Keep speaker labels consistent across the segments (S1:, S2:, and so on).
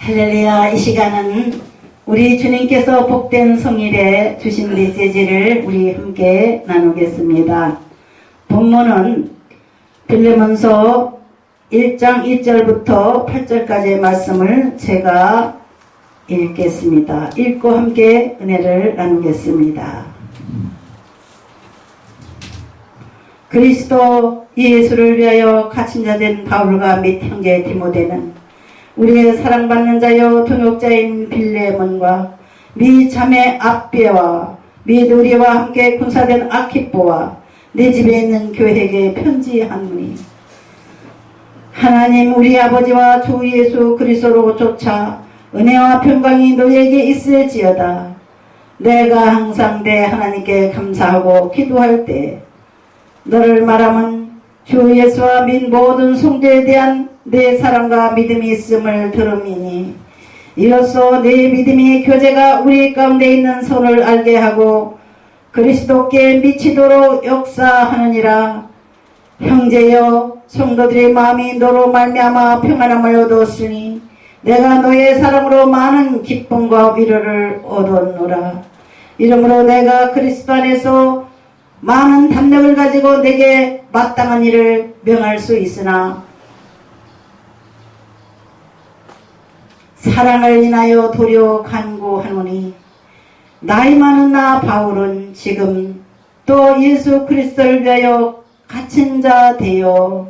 S1: 할렐루야. 이 시간은 우리 주님께서 복된 성일에 주신 메시지를 우리 함께 나누겠습니다. 본문은 빌레몬서 1장 1절부터 8절까지의 말씀을 제가 읽겠습니다. 읽고 함께 은혜를 나누겠습니다. 그리스도 예수를 위하여 갇힌 자 된 바울과 및 형제 디모데는 우리의 사랑받는 자여 동역자인 빌레몬과 미 자매 앞베와 및 우리와 함께 군사된 아키뽀와 내 집에 있는 교회에게 편지하노니 하나님 우리 아버지와 주 예수 그리스도로 쫓아 은혜와 평강이 너희에게 있을지어다. 내가 항상 내 하나님께 감사하고 기도할 때 너를 말하면 주 예수와 및 모든 성도에 대한 내 사랑과 믿음이 있음을 들음이니 이로써 내 믿음의 교제가 우리 가운데 있는 선을 알게 하고 그리스도께 미치도록 역사하느니라. 형제여 성도들의 마음이 너로 말미암아 평안함을 얻었으니 내가 너의 사랑으로 많은 기쁨과 위로를 얻었노라. 이러므로 내가 그리스도 안에서 많은 담력을 가지고 내게 마땅한 일을 명할 수 있으나 사랑을 인하여 도려 간구하노니 나이 많은 나 바울은 지금 또 예수 그리스도를 위하여 갇힌 자 되어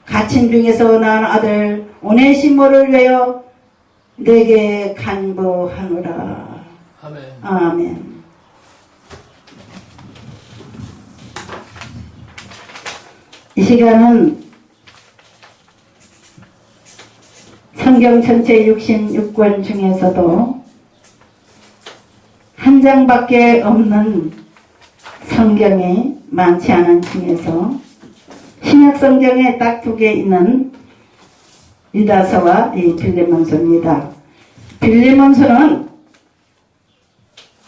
S1: 갇힌 중에서 난 아들 오네시모를 위하여 내게 간구하노라.
S2: 아멘.
S1: 아멘. 이 시간은 성경 전체 66권 중에서도 한 장밖에 없는 성경이 많지 않은 중에서 신약 성경에 딱 2개 있는 유다서와 이 빌레몬서입니다. 빌레몬서는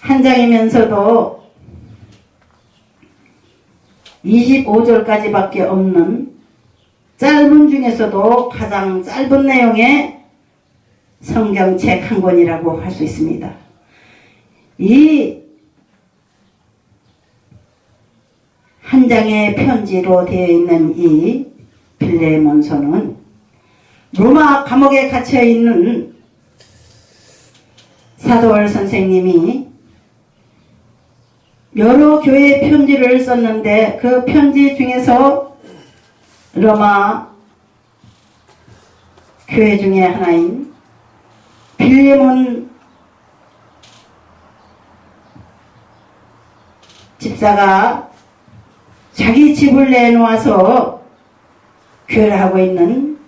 S1: 한 장이면서도 25절까지밖에 없는 짧은 중에서도 가장 짧은 내용의 성경책 한 권이라고 할 수 있습니다. 이 한 장의 편지로 되어 있는 이 빌레몬서는 로마 감옥에 갇혀 있는 사도월 선생님이 여러 교회 편지를 썼는데 그 편지 중에서 로마 교회 중에 하나인 빌레몬 집사가 자기 집을 내놓아서 교회를 하고 있는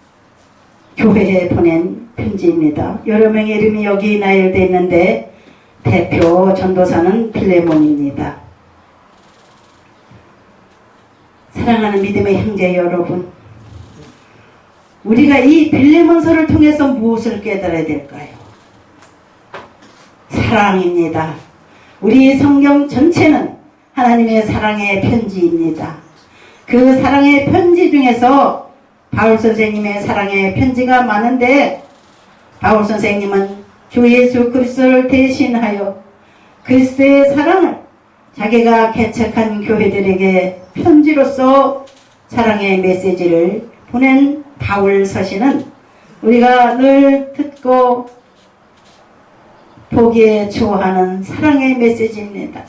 S1: 교회에 보낸 편지입니다. 여러 명의 이름이 여기 나열되어 있는데 대표 전도사는 빌레몬입니다. 사랑하는 믿음의 형제 여러분, 우리가 이 빌레몬서를 통해서 무엇을 깨달아야 될까요? 사랑입니다. 우리 성경 전체는 하나님의 사랑의 편지입니다. 그 사랑의 편지 중에서 바울 선생님의 사랑의 편지가 많은데 바울 선생님은 주 예수 그리스도를 대신하여 그리스도의 사랑을 자기가 개척한 교회들에게 편지로서 사랑의 메시지를 보낸 바울 서신은 우리가 늘 듣고 보기에 좋아하는 사랑의 메시지입니다.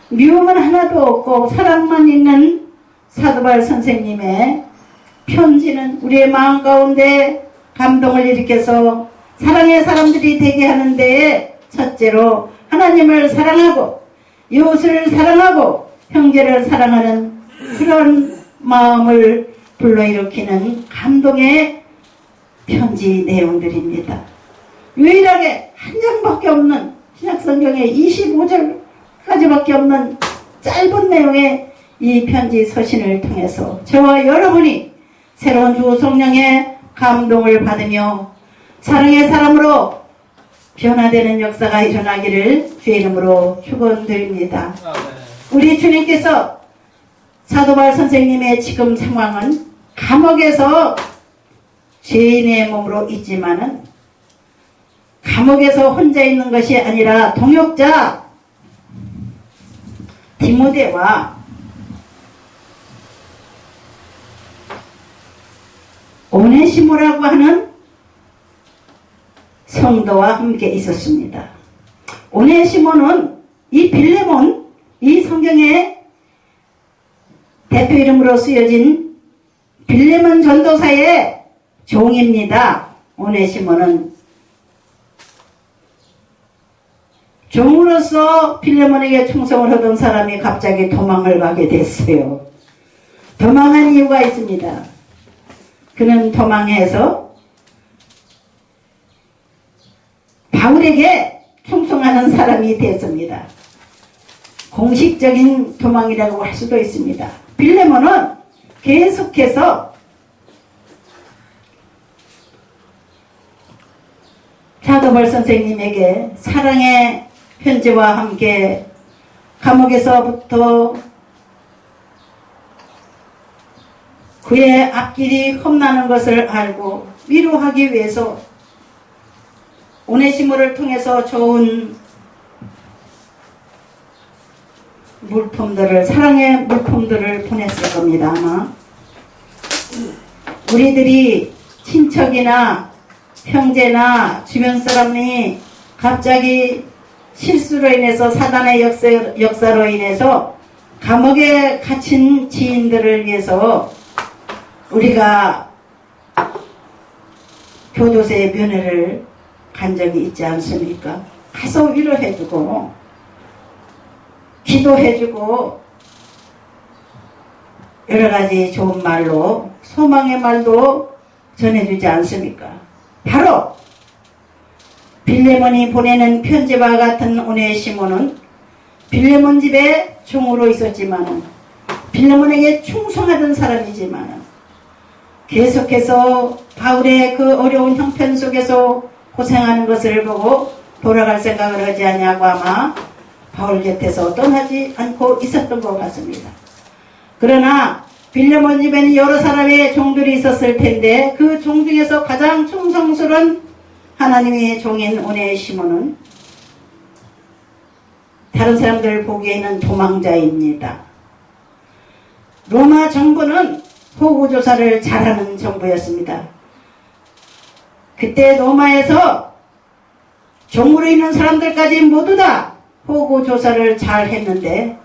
S1: 미움은 하나도 없고 사랑만 있는 사도바울 선생님의 편지는 우리의 마음 가운데 감동을 일으켜서 사랑의 사람들이 되게 하는 데에 첫째로 하나님을 사랑하고 이웃을 사랑하고 형제를 사랑하는 그런 마음을 불러일으키는 감동의 편지 내용들입니다. 유일하게 한 장밖에 없는 신약성경에 25절까지밖에 없는 짧은 내용의 이 편지 서신을 통해서 저와 여러분이 새로운 주 성령의 감동을 받으며 사랑의 사람으로 변화되는 역사가 일어나기를 주의 이름으로 축원드립니다. 우리 주님께서 사도바울 선생님의 지금 상황은 감옥에서 죄인의 몸으로 있지만은 감옥에서 혼자 있는 것이 아니라 동역자 디모데와 오네시모라고 하는 성도와 함께 있었습니다. 오네시모는 이 빌레몬, 이 성경의 대표 이름으로 쓰여진 빌레몬 전도사의 종입니다. 오네시모는 종으로서 빌레몬에게 충성을 하던 사람이 갑자기 도망을 가게 됐어요. 도망한 이유가 있습니다. 그는 도망해서 바울에게 충성하는 사람이 됐습니다. 공식적인 도망이라고 할 수도 있습니다. 빌레몬은 계속해서 차도벌 선생님에게 사랑의 편지와 함께 감옥에서부터 그의 앞길이 험나는 것을 알고 위로하기 위해서 오네시모를 통해서 좋은 물품들을, 사랑의 물품들을 보냈을 겁니다. 아마 우리들이 친척이나 형제나 주변 사람이 갑자기 실수로 인해서 사단의 역사로 인해서 감옥에 갇힌 지인들을 위해서 우리가 교도소의 면회를 간 적이 있지 않습니까? 가서 위로해주고 기도해주고 여러가지 좋은 말로 소망의 말도 전해주지 않습니까? 바로 빌레몬이 보내는 편지와 같은 오네시모는 빌레몬 집에 종으로 있었지만 빌레몬에게 충성하던 사람이지만 계속해서 바울의 그 어려운 형편 속에서 고생하는 것을 보고 돌아갈 생각을 하지 않냐고 아마 바울 곁에서 떠나지 않고 있었던 것 같습니다. 그러나 빌레몬 집에는 여러 사람의 종들이 있었을 텐데 그 종 중에서 가장 충성스러운 하나님의 종인 오네시모는 다른 사람들 보기에는 도망자입니다. 로마 정부는 호구조사를 잘하는 정부였습니다. 그때 로마에서 종으로 있는 사람들까지 모두 다 호구조사를 잘 했는데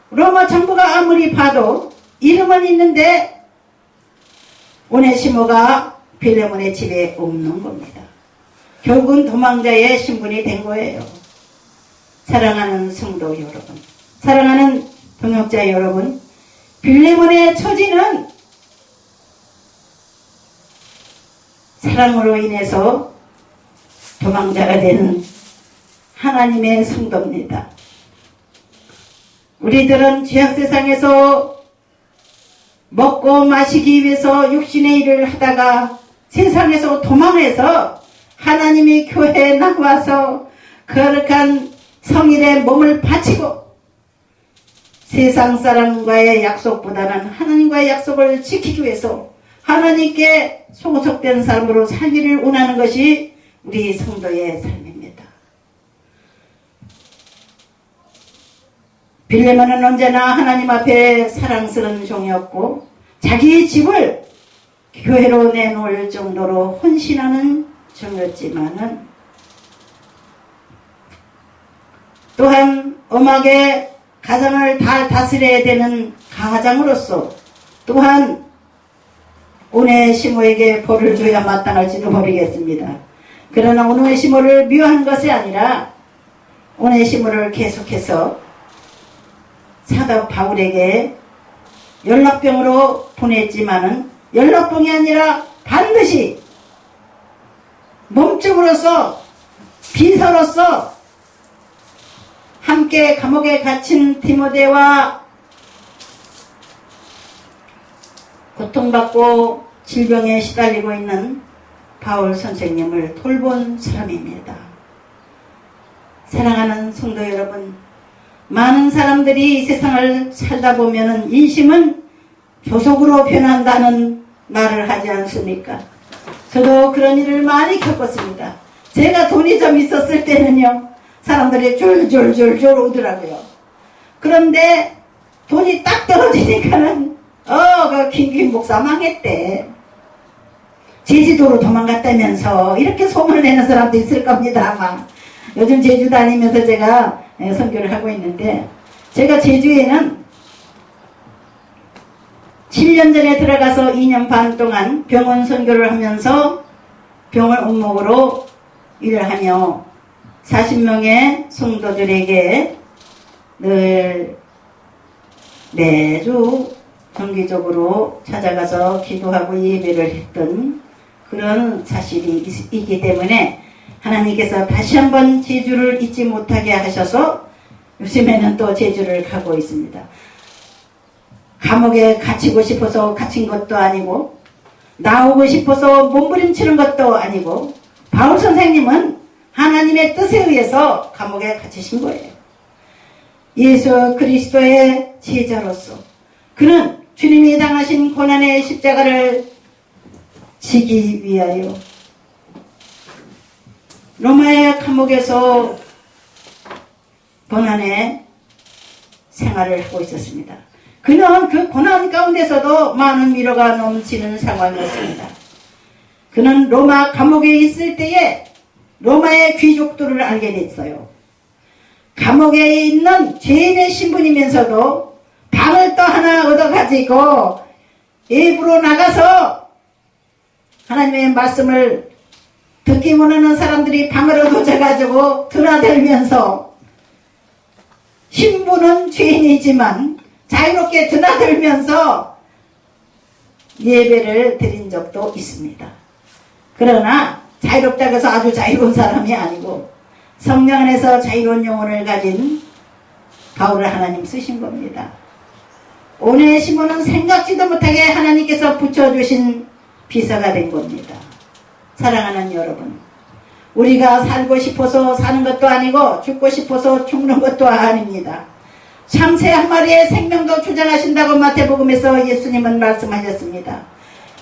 S1: 로마 정부가 아무리 봐도 이름은 있는데 오네시모가 빌레몬의 집에 없는 겁니다. 결국은 도망자의 신분이 된 거예요. 사랑하는 성도 여러분, 사랑하는 동역자 여러분, 빌레몬의 처지는 사랑으로 인해서 도망자가 되는 하나님의 성도입니다. 우리들은 죄악 세상에서 먹고 마시기 위해서 육신의 일을 하다가 세상에서 도망해서 하나님의 교회에 나와서 거룩한 성일의 몸을 바치고 세상 사람과의 약속보다는 하나님과의 약속을 지키기 위해서 하나님께 소속된 삶으로 살기를 원하는 것이 우리 성도의 삶입니다. 빌레몬은 언제나 하나님 앞에 사랑스러운 종이었고 자기의 집을 교회로 내놓을 정도로 헌신하는 종이었지만은 또한 엄하게 가정을 다 다스려야 되는 가장으로서 또한 오네시모에게 벌을 줘야 마땅할지도 모르겠습니다. 그러나 오네시모를 미워한 것이 아니라 오네시모를 계속해서 사도 바울에게 연락병으로 보냈지만은 연락병이 아니라 반드시 몸쪽으로서 비서로서 함께 감옥에 갇힌 디모데와 고통받고 질병에 시달리고 있는 바울 선생님을 돌본 사람입니다. 사랑하는 성도 여러분, 많은 사람들이 이 세상을 살다 보면은 인심은 조속으로 변한다는 말을 하지 않습니까? 저도 그런 일을 많이 겪었습니다. 제가 돈이 좀 있었을 때는요, 사람들이 줄줄줄줄 오더라고요. 그런데 돈이 딱 떨어지니까는 그 김 목사 망했대. 제주도로 도망갔다면서 이렇게 소문을 내는 사람도 있을 겁니다. 아마 요즘 제주 다니면서 제가 선교를 하고 있는데, 제가 제주에는 7년 전에 들어가서 2년 반 동안 병원 선교를 하면서 병원 원목으로 일을 하며 40명의 성도들에게 늘 매주 정기적으로 찾아가서 기도하고 예배를 했던 그런 사실이 있기 때문에 하나님께서 다시 한번 제주를 잊지 못하게 하셔서 요즘에는 또 제주를 가고 있습니다. 감옥에 갇히고 싶어서 갇힌 것도 아니고, 나오고 싶어서 몸부림치는 것도 아니고, 바울 선생님은 하나님의 뜻에 의해서 감옥에 갇히신 거예요. 예수 그리스도의 제자로서 그는 주님이 당하신 고난의 십자가를 지기 위하여 로마의 감옥에서 고난의 생활을 하고 있었습니다. 그는 그 고난 가운데서도 많은 위로가 넘치는 상황이었습니다. 그는 로마 감옥에 있을 때에 로마의 귀족들을 알게 됐어요. 감옥에 있는 죄인의 신분이면서도 방을 또 하나 얻어가지고 외부로 나가서 하나님의 말씀을 듣기 원하는 사람들이 방을 얻어가지고 드나들면서, 신분은 죄인이지만 자유롭게 드나들면서 예배를 드린 적도 있습니다. 그러나 자유롭다고 해서 아주 자유로운 사람이 아니고 성령 안에서 자유로운 영혼을 가진 바울을 하나님 쓰신 겁니다. 오네시모는 생각지도 못하게 하나님께서 붙여주신 비서가 된 겁니다. 사랑하는 여러분, 우리가 살고 싶어서 사는 것도 아니고 죽고 싶어서 죽는 것도 아닙니다. 참새 한 마리의 생명도 주장하신다고 마태복음에서 예수님은 말씀하셨습니다.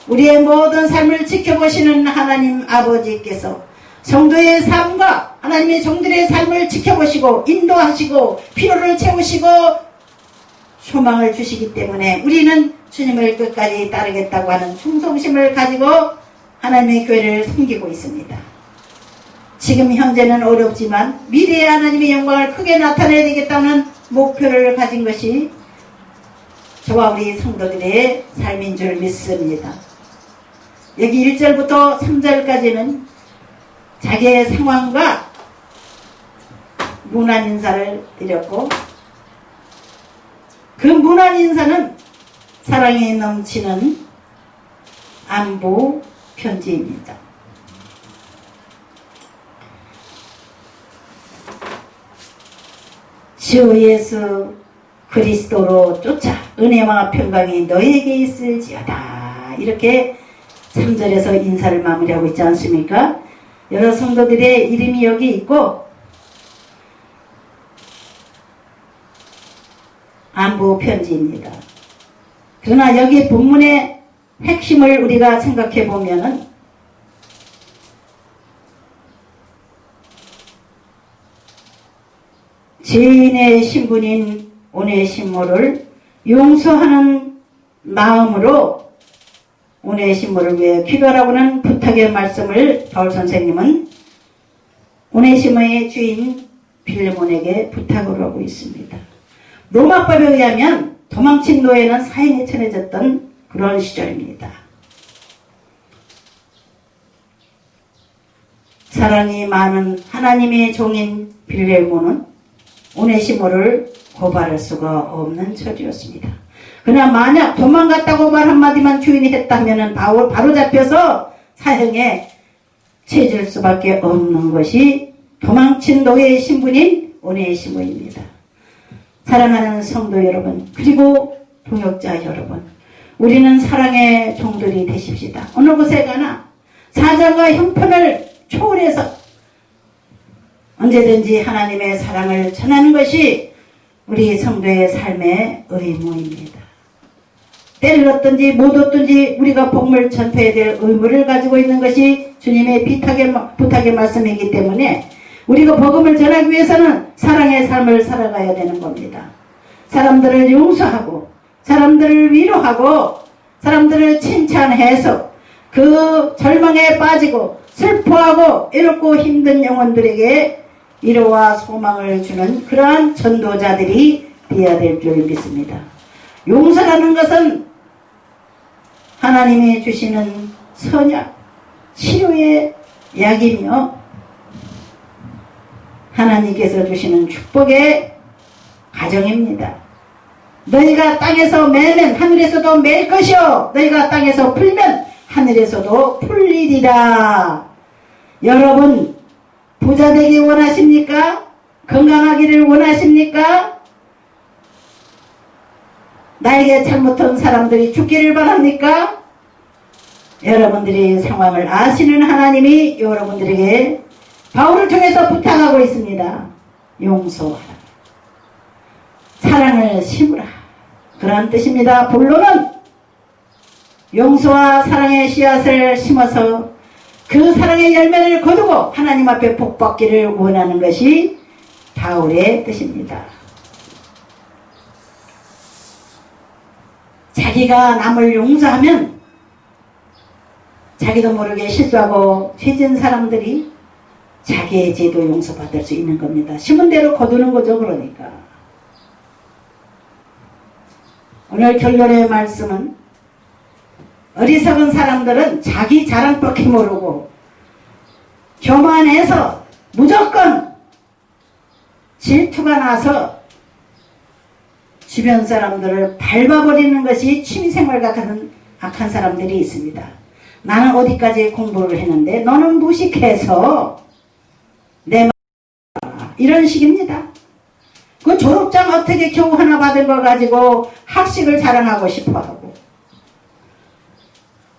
S1: 우리의 모든 삶을 지켜보시는 하나님 아버지께서 성도의 삶과 하나님의 종들의 삶을 지켜보시고 인도하시고 피로를 채우시고 소망을 주시기 때문에 우리는 주님을 끝까지 따르겠다고 하는 충성심을 가지고 하나님의 교회를 섬기고 있습니다. 지금 현재는 어렵지만 미래의 하나님의 영광을 크게 나타내야 되겠다는 목표를 가진 것이 저와 우리 성도들의 삶인 줄 믿습니다. 여기 1절부터 3절까지는 자기의 상황과 문안 인사를 드렸고, 그 문안 인사는 사랑이 넘치는 안부 편지입니다. 주 예수 그리스도로 쫓아 은혜와 평강이 너에게 있을지어다. 이렇게 3절에서 인사를 마무리하고 있지 않습니까? 여러 성도들의 이름이 여기 있고 안부 편지입니다. 그러나 여기 본문의 핵심을 우리가 생각해 보면은 죄인의 신분인 오네시모를 용서하는 마음으로 오네시모를 위해 기도하라고는 부탁의 말씀을 바울 선생님은 오네시모의 주인 빌레몬에게 부탁을 하고 있습니다. 로마법에 의하면 도망친 노예는 사형에 처해졌던 그런 시절입니다. 사랑이 많은 하나님의 종인 빌레몬은 오네시모를 고발할 수가 없는 처지였습니다. 그러나 만약 도망갔다고 말 한마디만 주인이 했다면 바로 잡혀서 사형에 처해질 수밖에 없는 것이 도망친 노예의 신분인 오네시모입니다. 사랑하는 성도 여러분, 그리고 동역자 여러분, 우리는 사랑의 종들이 되십시다. 어느 곳에 가나 사자가 형편을 초월해서 언제든지 하나님의 사랑을 전하는 것이 우리 성도의 삶의 의무입니다. 때를 얻든지 못 얻든지 우리가 복음을 전파해야 될 의무를 가지고 있는 것이 주님의 부탁의 말씀이기 때문에 우리가 복음을 전하기 위해서는 사랑의 삶을 살아가야 되는 겁니다. 사람들을 용서하고 사람들을 위로하고 사람들을 칭찬해서 그 절망에 빠지고 슬퍼하고 이렇고 힘든 영혼들에게 위로와 소망을 주는 그러한 전도자들이 되어야 될 줄 믿습니다. 용서라는 것은 하나님이 주시는 선약, 치료의 약이며 하나님께서 주시는 축복의 가정입니다. 너희가 땅에서 매면 하늘에서도 맬 것이요 너희가 땅에서 풀면 하늘에서도 풀리리라. 여러분 부자 되기 원하십니까? 건강하기를 원하십니까? 나에게 잘못한 사람들이 죽기를 바랍니까? 여러분들이 상황을 아시는 하나님이 여러분들에게 바울을 통해서 부탁하고 있습니다. 용서하라. 사랑을 심으라. 그런 뜻입니다. 본론은 용서와 사랑의 씨앗을 심어서 그 사랑의 열매를 거두고 하나님 앞에 복받기를 원하는 것이 바울의 뜻입니다. 자기가 남을 용서하면 자기도 모르게 실수하고 죄진 사람들이 자기의 죄도 용서받을 수 있는 겁니다. 심은 대로 거두는 거죠. 그러니까 오늘 결론의 말씀은 어리석은 사람들은 자기 자랑밖에 모르고 교만해서 무조건 질투가 나서 주변 사람들을 밟아버리는 것이 취미생활과 같은 악한 사람들이 있습니다. 나는 어디까지 공부를 했는데 너는 무식해서 내 이런 식입니다. 그 졸업장 어떻게 겨우 하나 받은 거 가지고 학식을 자랑하고 싶어하고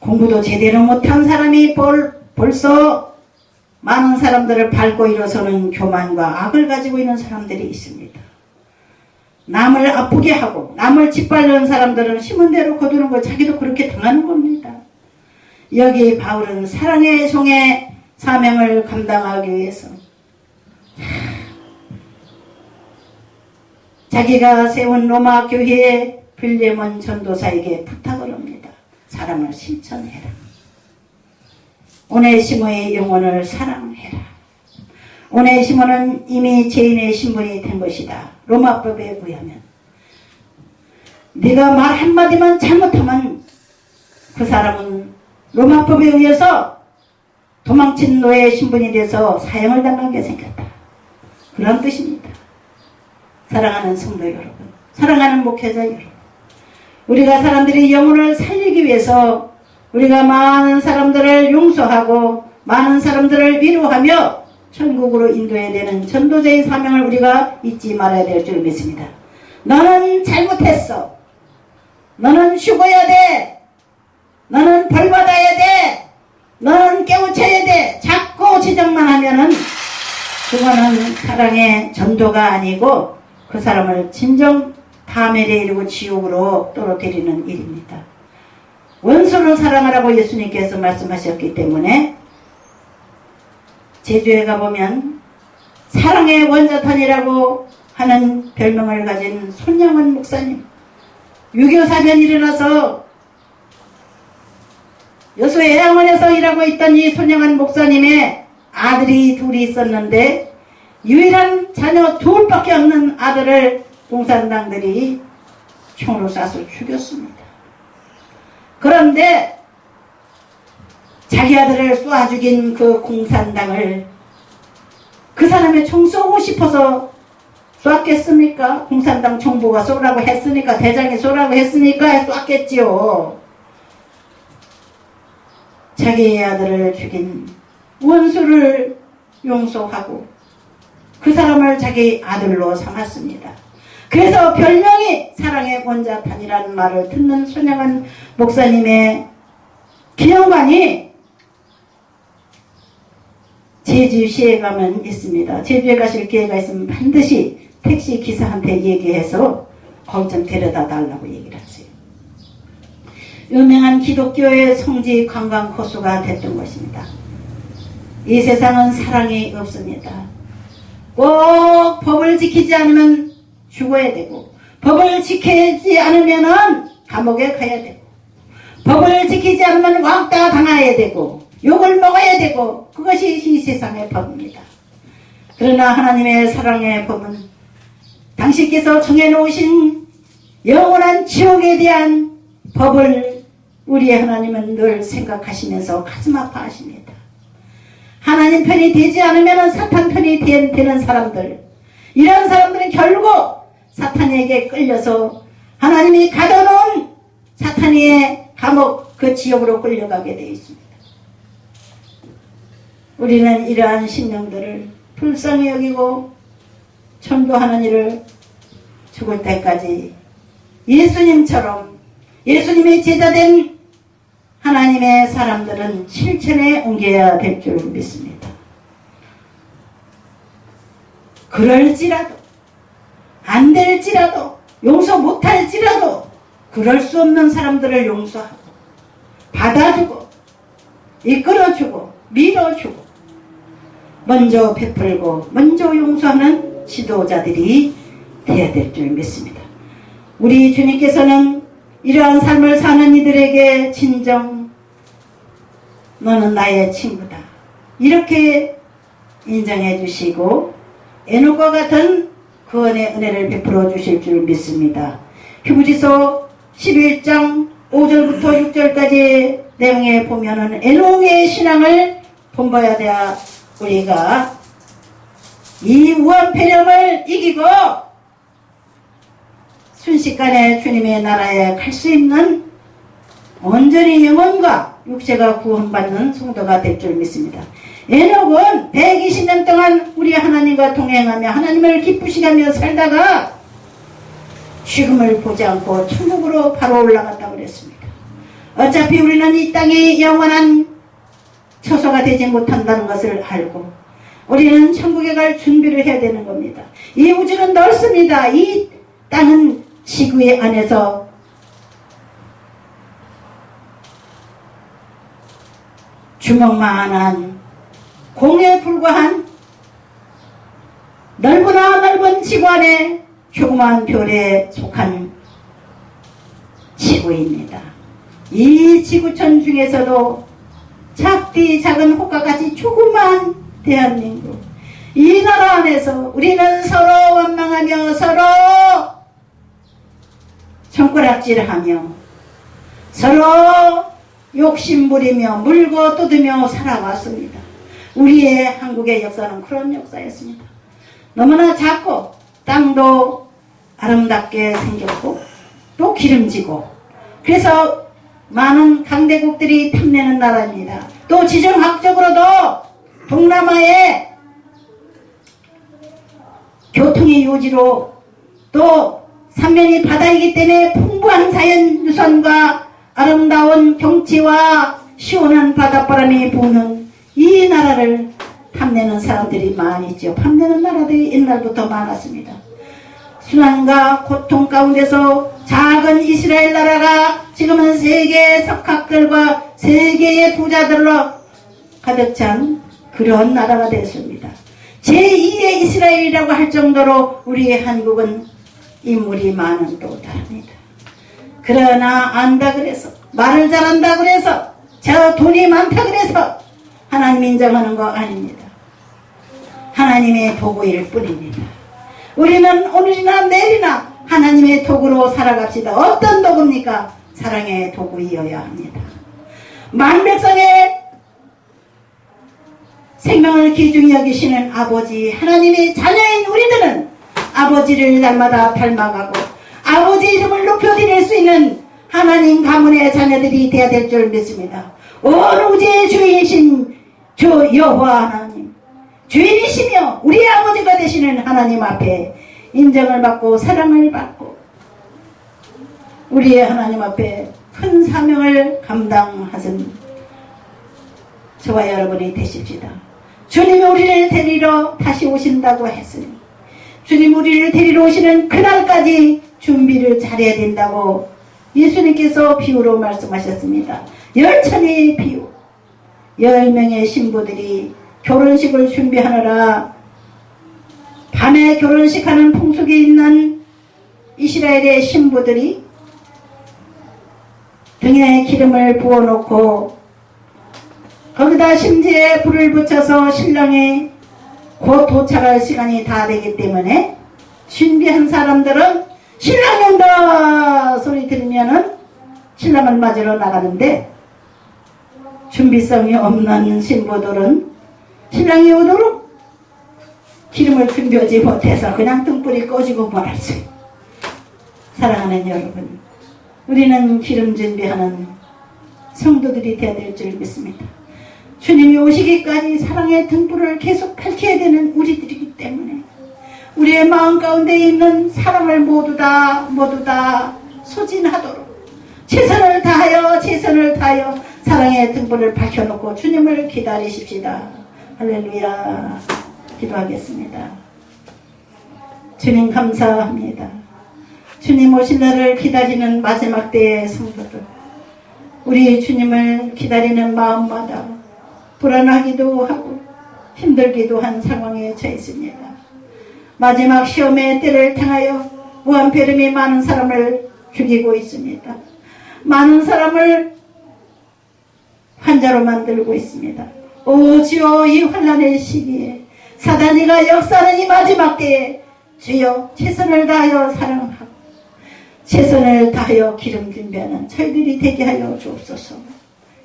S1: 공부도 제대로 못한 사람이 벌써 많은 사람들을 밟고 일어서는 교만과 악을 가지고 있는 사람들이 있습니다. 남을 아프게 하고 남을 짓밟는 사람들은 심은 대로 거두는 거 자기도 그렇게 당하는 겁니다. 여기 바울은 사랑의 종의 사명을 감당하기 위해서 자기가 세운 로마 교회의 빌레몬 전도사에게 부탁을 합니다. 사랑을 실천해라. 오네시모의 영혼을 사랑해라. 오네시모는 이미 죄인의 신분이 된 것이다. 로마법에 의하면 네가 말 한마디만 잘못하면 그 사람은 로마법에 의해서 도망친 노예의 신분이 돼서 사형을 당하게 생겼다. 그런 뜻입니다. 사랑하는 성도 여러분, 사랑하는 목회자 여러분, 우리가 사람들이 영혼을 살리기 위해서 우리가 많은 사람들을 용서하고 많은 사람들을 위로하며 천국으로 인도해야 되는 전도자의 사명을 우리가 잊지 말아야 될 줄 믿습니다. 너는 잘못했어. 너는 죽어야 돼. 너는 벌받아야 돼. 너는 깨우쳐야 돼. 자꾸 지적만 하면은 그거는 사랑의 전도가 아니고 그 사람을 진정 파멸에 이르고 지옥으로 떨어뜨리는 일입니다. 원수를 사랑하라고 예수님께서 말씀하셨기 때문에 제주에 가보면 사랑의 원자탄이라고 하는 별명을 가진 손양원 목사님, 6.25 사변이 일어나서 여수 해양원에서 일하고 있던 이 손양원 목사님의 아들이 둘이 있었는데 유일한 자녀 둘밖에 없는 아들을 공산당들이 총으로 쏴서 죽였습니다. 그런데 자기 아들을 쏴 죽인 그 공산당을 그 사람의 총 쏘고 싶어서 쐈겠습니까? 공산당 정부가 쏘라고 했으니까, 대장이 쏘라고 했으니까 쐈겠지요. 자기의 아들을 죽인 원수를 용서하고 그 사람을 자기 아들로 삼았습니다. 그래서 별명이 사랑의 원자탄이라는 말을 듣는 손양원 목사님의 기념관이 제주시에 가면 있습니다. 제주에 가실 기회가 있으면 반드시 택시 기사한테 얘기해서 거기 좀 데려다 달라고 얘기를 하세요. 유명한 기독교의 성지 관광 코스가 됐던 것입니다. 이 세상은 사랑이 없습니다. 꼭 법을 지키지 않으면 죽어야 되고, 법을 지키지 않으면 감옥에 가야 되고, 법을 지키지 않으면 왕따 당해야 되고, 욕을 먹어야 되고, 그것이 이 세상의 법입니다. 그러나 하나님의 사랑의 법은 당신께서 정해놓으신 영원한 지옥에 대한 법을 우리의 하나님은 늘 생각하시면서 가슴 아파하십니다. 하나님 편이 되지 않으면 사탄 편이 되는 사람들, 이런 사람들은 결국 사탄에게 끌려서 하나님이 가둬놓은 사탄의 감옥, 그 지옥으로 끌려가게 되어 있습니다. 우리는 이러한 심령들을 불쌍히 여기고 천도하는 일을 죽을 때까지 예수님처럼, 예수님의 제자된 하나님의 사람들은 실천에 옮겨야 될 줄 믿습니다. 그럴지라도, 안 될지라도, 용서 못할지라도 그럴 수 없는 사람들을 용서하고 받아주고 이끌어주고 밀어주고 먼저 베풀고 먼저 용서하는 지도자들이 되어야 될 줄 믿습니다. 우리 주님께서는 이러한 삶을 사는 이들에게 진정 너는 나의 친구다 이렇게 인정해 주시고 에녹과 같은 구원의 은혜를 베풀어 주실 줄 믿습니다. 히브리서 11장 5절부터 6절까지 내용에 보면은 에녹의 신앙을 본받아야 돼야 우리가 이 우한폐렴을 이기고 순식간에 주님의 나라에 갈 수 있는 온전히 영혼과 육체가 구원받는 성도가 될 줄 믿습니다. 에녹은 120년 동안 우리 하나님과 동행하며 하나님을 기쁘시게 하며 살다가 죽음을 보지 않고 천국으로 바로 올라갔다고 그랬습니다. 어차피 우리는 이 땅이 영원한 처소가 되지 못한다는 것을 알고 우리는 천국에 갈 준비를 해야 되는 겁니다. 이 우주는 넓습니다. 이 땅은 지구의 안에서 주먹만한 공에 불과한 넓으나 넓은 지구 안에 조그마한 별에 속한 지구입니다. 이 지구촌 중에서도 작디 작은 호가같이 조그마한 대한민국, 이 나라 안에서 우리는 서로 원망하며 서로 손가락질하며 서로 욕심부리며 물고 뜯으며 살아왔습니다. 우리의 한국의 역사는 그런 역사였습니다. 너무나 작고 땅도 아름답게 생겼고 또 기름지고 그래서 많은 강대국들이 탐내는 나라입니다. 또 지정학적으로도 동남아의 교통의 요지로 또 삼면이 바다이기 때문에 풍부한 자연유산과 아름다운 경치와 시원한 바닷바람이 부는 이 나라를 탐내는 사람들이 많이 있죠. 탐내는 나라들이 옛날부터 많았습니다. 순환과 고통 가운데서 작은 이스라엘 나라가 지금은 세계의 석학들과 세계의 부자들로 가득 찬 그런 나라가 됐습니다. 제2의 이스라엘이라고 할 정도로 우리의 한국은 인물이 많은 또 다릅니다. 그러나 안다 그래서 말을 잘한다 그래서 저 돈이 많다 그래서 하나님 인정하는 거 아닙니다. 하나님의 도구일 뿐입니다. 우리는 오늘이나 내일이나 하나님의 도구로 살아갑시다. 어떤 도구입니까? 사랑의 도구이어야 합니다. 만백성의 생명을 귀중히 여기시는 아버지, 하나님의 자녀인 우리들은 아버지를 날마다 닮아가고 아버지 이름을 높여드릴 수 있는 하나님 가문의 자녀들이 되어야 될 줄 믿습니다. 온 우주의 주인이신 주 여호와 하나님, 주인이시며 우리 아버지가 되시는 하나님 앞에 인정을 받고 사랑을 받고 우리의 하나님 앞에 큰 사명을 감당하신 저와 여러분이 되십시다. 주님이 우리를 데리러 다시 오신다고 했으니 주님 우리를 데리러 오시는 그날까지 준비를 잘해야 된다고 예수님께서 비유로 말씀하셨습니다. 열천의 비유. 10명의 신부들이 결혼식을 준비하느라 밤에 결혼식하는 풍속이 있는 이스라엘의 신부들이 등에 기름을 부어놓고 거기다 심지에 불을 붙여서 신랑이 곧 도착할 시간이 다 되기 때문에 준비한 사람들은 신랑이 온다 소리 들으면은 신랑을 맞으러 나가는데, 준비성이 없는 신부들은 신랑이 오도록 기름을 준비하지 못해서 그냥 등불이 꺼지고 말았어요. 사랑하는 여러분, 우리는 기름 준비하는 성도들이 되어야 될 줄 믿습니다. 주님이 오시기까지 사랑의 등불을 계속 밝혀야 되는 우리들이기 때문에 우리의 마음 가운데 있는 사랑을 모두 다 소진하도록 최선을 다하여 사랑의 등불을 밝혀놓고 주님을 기다리십시다. 할렐루야. 기도하겠습니다. 주님 감사합니다. 주님 오신 날을 기다리는 마지막 때의 성도들, 우리 주님을 기다리는 마음마다 불안하기도 하고 힘들기도 한 상황에 처해 있습니다. 마지막 시험의 때를 향하여 무한배름이 많은 사람을 죽이고 있습니다. 많은 사람을 환자로 만들고 있습니다. 오 주여, 이 환난의 시기에 사단이가 역사하는 이 마지막 때에 주여 최선을 다하여 사랑하고 최선을 다하여 기름 준비하는 저희들이 되게 하여 주옵소서.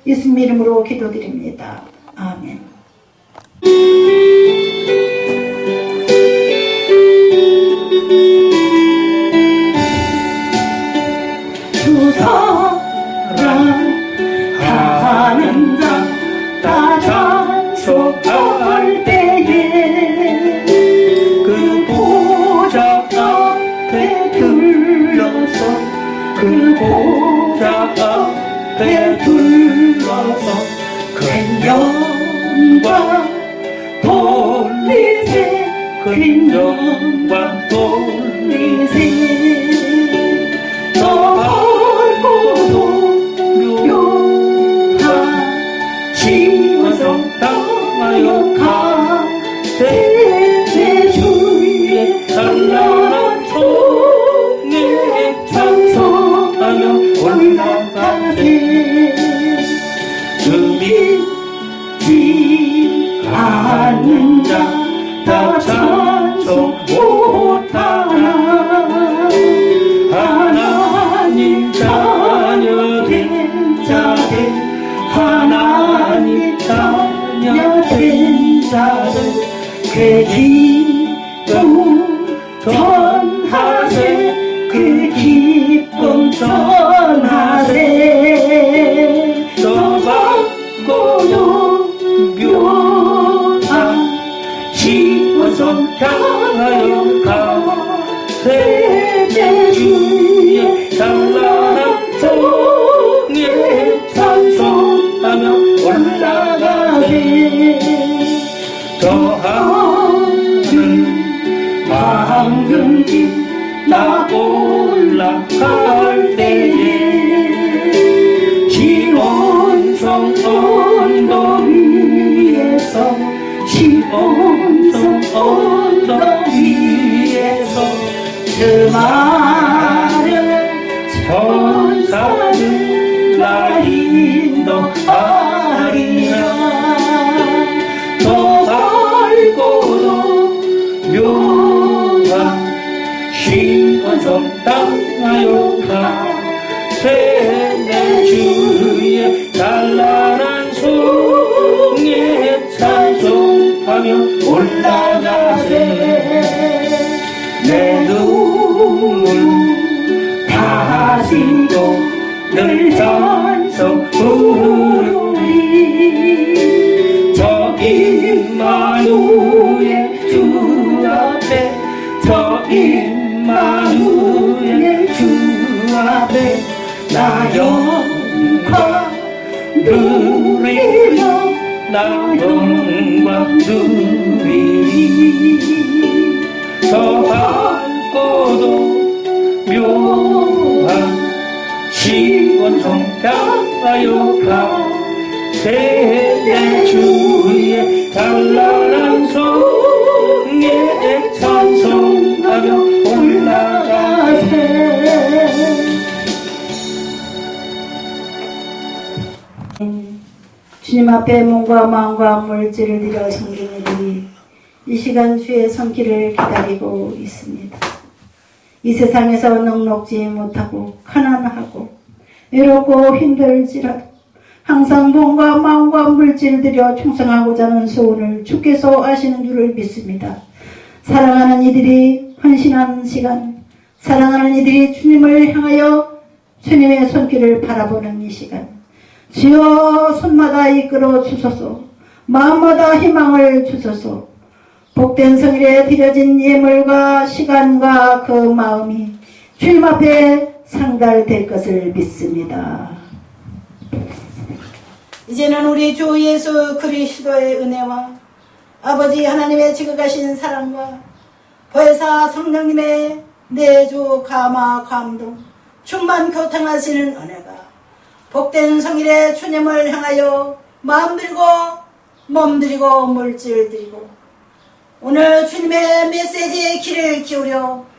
S1: 예수님 이름으로 기도드립니다. 아멘. 두 사랑하는 자 다 장속할 때에 그 보좌 앞에 들려서 그 보좌 앞에 들려서 큰 영광 돌리세 큰 영광 돌리세 저 밝고도 묘한 시원성 땅하여 가세 내 주의 찬란한 종에 찬송하며 올라가세 믿지 않는 자 다 찬송 못하나 하나님 자녀 된 자들 하나님 자녀 된 자들 그 기쁨 전하세 그 기쁨 전하세 저 밝고도 묘한 시원성 향하여 가세 내 주의 찬란한 종에 찬송하며 올라가세 저 하늘 황금빛 나 올라갈 때에 시온성 언덕 위에서 시온성 언덕 위에서 그 많은 천사들 나 인도하리라 더 밝고도 묘한 시온성 땅하여 가세 내 주의 찬란한 송에 찬송하며 올라가세 내 눈물 다시도 늘 찬송 부르리 저 임마누엘 주 앞에 저 임마누엘 주 앞에 나 영광 누리며 나 영광 누리리 저 밝고도 묘한
S2: 지원성가요가 대대 주의 찬란한 성에 찬송하며 올라가세.
S1: 주님 앞에 몸과 마음과 물질을 들여 섬기는 이들이 이 시간 주의 손길을 기다리고 있습니다. 이 세상에서 넉넉지 못하고 가난하고 외롭고 힘들지라도 항상 몸과 마음과 물질을 들여 충성하고자 하는 소원을 주께서 아시는 줄을 믿습니다. 사랑하는 이들이 헌신한 시간, 사랑하는 이들이 주님을 향하여 주님의 손길을 바라보는 이 시간, 주여 손마다 이끌어 주소서, 마음마다 희망을 주소서. 복된 성일에 드려진 예물과 시간과 그 마음이 주님 앞에 상달될 것을 믿습니다. 이제는 우리 주 예수 그리스도의 은혜와 아버지 하나님의 지극하신 사랑과 보혜사 성령님의 내주 감화 감동 충만 교통하시는 은혜가 복된 성일의 주님을 향하여 마음 들고 몸 들이고 물질 들이고 오늘 주님의 메시지에 귀를 기울여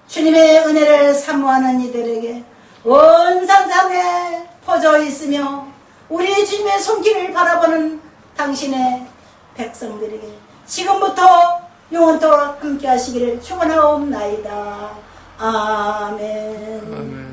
S1: 주님의 은혜를 사모하는 이들에게 온 산상에 퍼져 있으며 우리 주님의 손길을 바라보는 당신의 백성들에게 지금부터 영원토록 함께 하시기를 축원하옵나이다. 아멘.